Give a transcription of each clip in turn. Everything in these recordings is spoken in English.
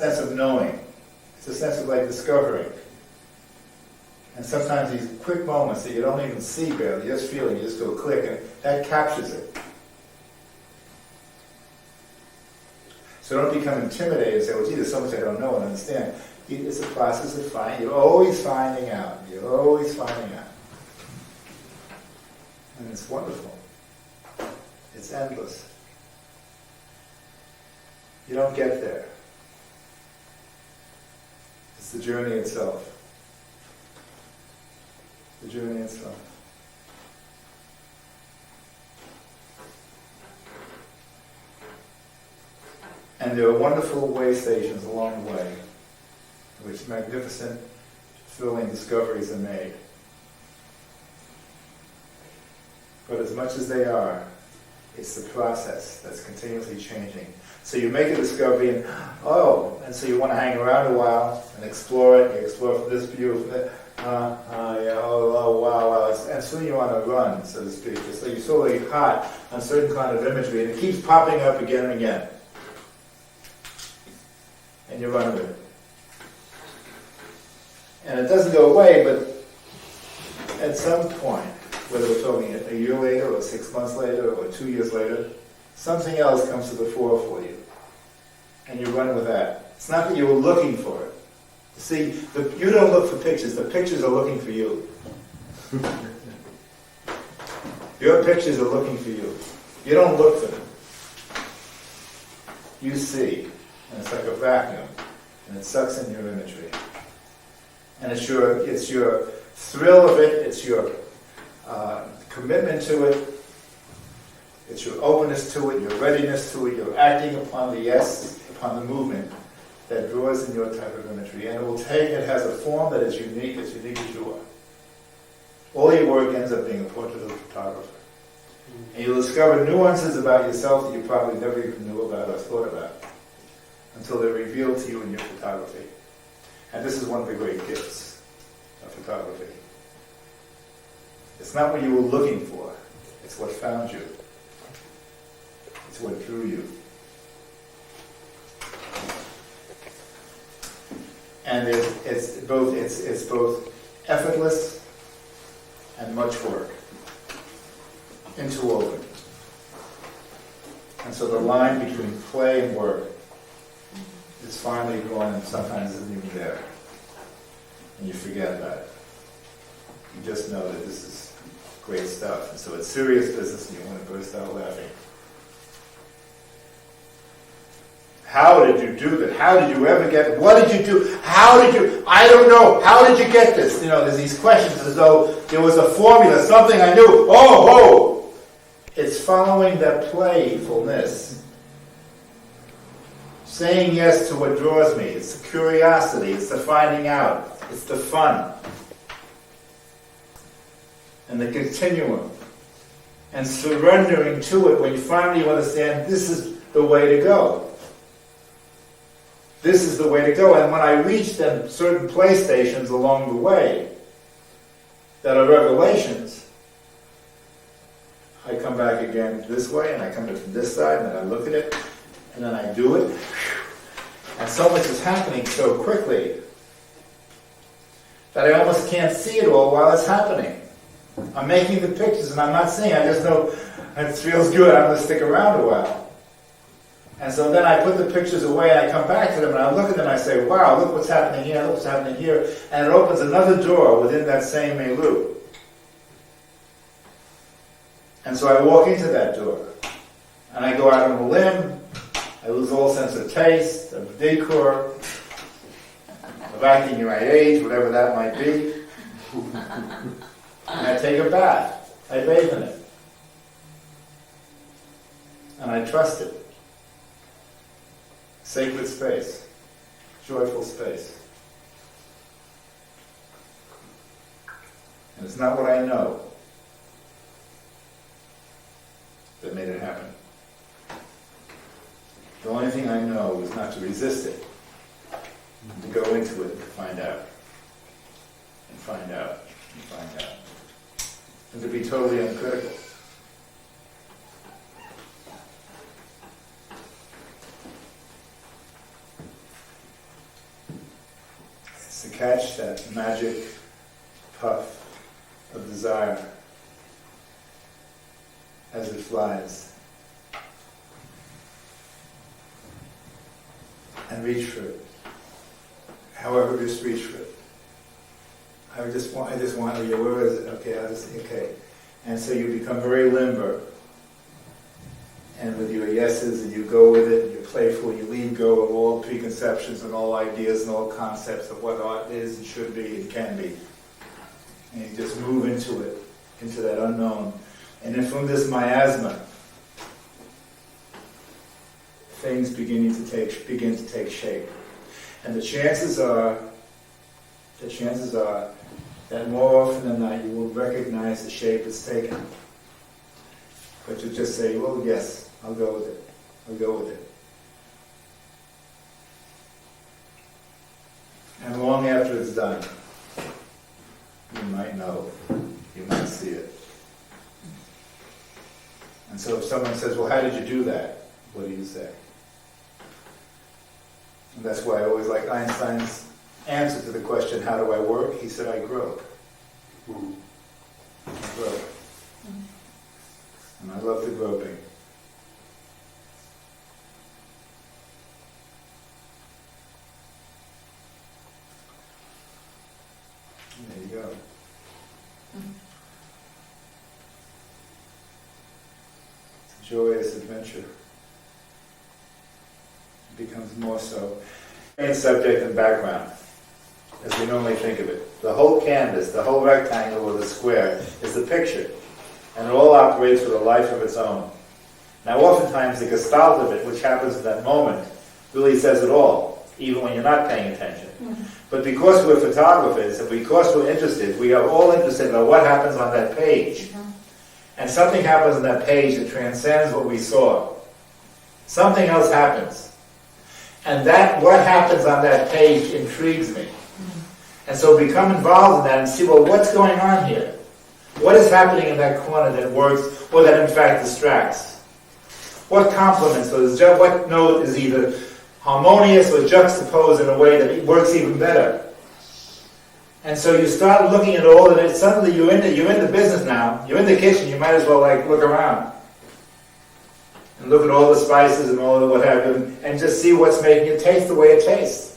sense of knowing. It's a sense of like discovering. And sometimes these quick moments that you don't even see barely, you just feel it, you just go click, and that captures it. So don't become intimidated and say, well, gee, there's so much I don't know and understand. It's a process of finding. You're always finding out. You're always finding out. And it's wonderful. It's endless. You don't get there. It's the journey itself. The journey itself. And there are wonderful way stations along the way, in which magnificent, thrilling discoveries are made. But as much as they are, it's the process that's continuously changing. So you make a discovery and, and so you want to hang around a while and explore it. You explore from this view, from that, wow. And soon you want to run, so to speak. So you're sort of hot on certain kind of imagery, and it keeps popping up again and again. And you run with it. And it doesn't go away, but at some point, whether we're talking a year later, or 6 months later, or 2 years later, something else comes to the fore for you. And you run with that. It's not that you were looking for it. See, you don't look for pictures. The pictures are looking for you. Your pictures are looking for you. You don't look for them. You see. And it's like a vacuum. And it sucks in your imagery. And it's your thrill of it. It's your commitment to it. It's your openness to it, your readiness to it, your acting upon the yes, upon the movement that draws in your type of imagery. And it has a form that is unique as you are. All your work ends up being a portrait of a photographer. And you'll discover nuances about yourself that you probably never even knew about or thought about until they're revealed to you in your photography. And this is one of the great gifts of photography. It's not what you were looking for, it's what found you. It's what drew you. And it's both effortless and much work, interwoven. And so the line between play and work is finally drawn, and sometimes isn't even there. And you forget about it. You just know that this is great stuff. And so it's serious business and you want to burst out laughing. How did you do that? How did you ever get it? What did you do? I don't know. How did you get this? There's these questions as though there was a formula, something I knew. It's following that playfulness. Saying yes to what draws me. It's the curiosity. It's the finding out. It's the fun. And the continuum. And surrendering to it when you finally understand this is the way to go. This is the way to go. And when I reach them certain play stations along the way that are revelations, I come back again this way, and I come to this side, and then I look at it, and then I do it. And so much is happening so quickly that I almost can't see it all while it's happening. I'm making the pictures, and I'm not seeing. I just know it feels good. I'm going to stick around a while. And so then I put the pictures away, and I come back to them, and I look at them, and I say, wow, look what's happening here, look what's happening here. And it opens another door within that same milieu. And so I walk into that door, and I go out on a limb. I lose all sense of taste, of decor, of acting your right age, whatever that might be. And I take a bath. I bathe in it. And I trust it. Sacred space. Joyful space. And it's not what I know that made it happen. The only thing I know is not to resist it, to go into it and find out, and find out, and find out, and to be totally uncritical. is to catch that magic puff of desire as it flies and reach for it. However, just reach for it. I just want to, where is it? Okay, okay. And so you become very limber. And with your yeses, and you go with it, and you're playful, you leave go of all preconceptions and all ideas and all concepts of what art is and should be and can be. And you just move into it, into that unknown. And then from this miasma, things begin to take shape. And the chances are that more often than not you will recognize the shape it's taken. But you just say, well, yes, I'll go with it. I'll go with it. And long after it's done, you might know, you might see it. And so if someone says, well, how did you do that? What do you say? And that's why I always like Einstein's answer to the question, how do I work? He said, I grope. I grope. And I love the groping. There you go. It's a joyous adventure. It becomes more so. Main subject and background, as we normally think of it. The whole canvas, the whole rectangle or the square is the picture. And it all operates with a life of its own. Now oftentimes the gestalt of it, which happens in that moment, really says it all, even when you're not paying attention. Mm-hmm. But because we're photographers and because we're interested, we are all interested in what happens on that page. Mm-hmm. And something happens on that page that transcends what we saw. Something else happens. And that, what happens on that page intrigues me. Mm-hmm. And so become involved in that and see, well, what's going on here? What is happening in that corner that works, or that in fact distracts? What complements, or what note is either harmonious or juxtaposed in a way that it works even better? And so you start looking at all of it. Suddenly you're in the business now. You're in the kitchen. You might as well look around and look at all the spices and all of what have you, and just see what's making it taste the way it tastes.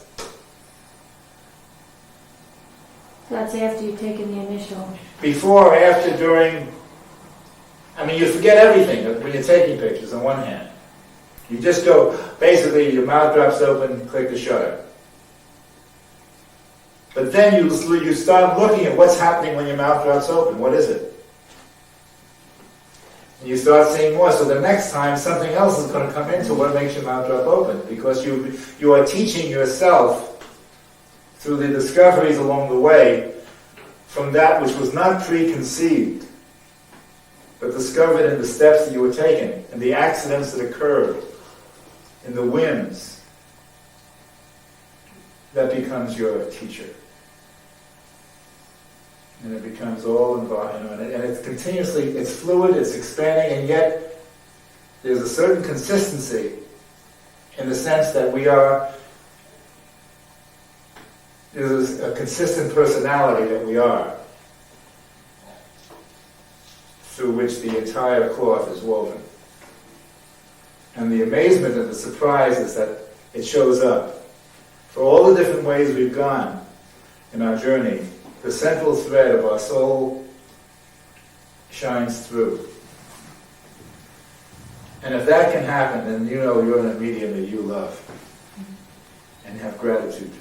That's after you've taken the initial. Before, after, during, you forget everything when you're taking pictures on one hand. You just go, basically your mouth drops open, click the shutter. But then you start looking at what's happening when your mouth drops open. What is it? And you start seeing more. So the next time something else is going to come into what makes your mouth drop open. Because you are teaching yourself through the discoveries along the way from that which was not preconceived, but discovered in the steps that you were taking, and the accidents that occurred, and the whims. That becomes your teacher. And it becomes all involved, and it's continuously, it's fluid, it's expanding, and yet there's a certain consistency in the sense that there's a consistent personality that we are, through which the entire cloth is woven. And the amazement and the surprise is that it shows up. For all the different ways we've gone in our journey, the central thread of our soul shines through. And if that can happen, then you know you're in a medium that you love and have gratitude.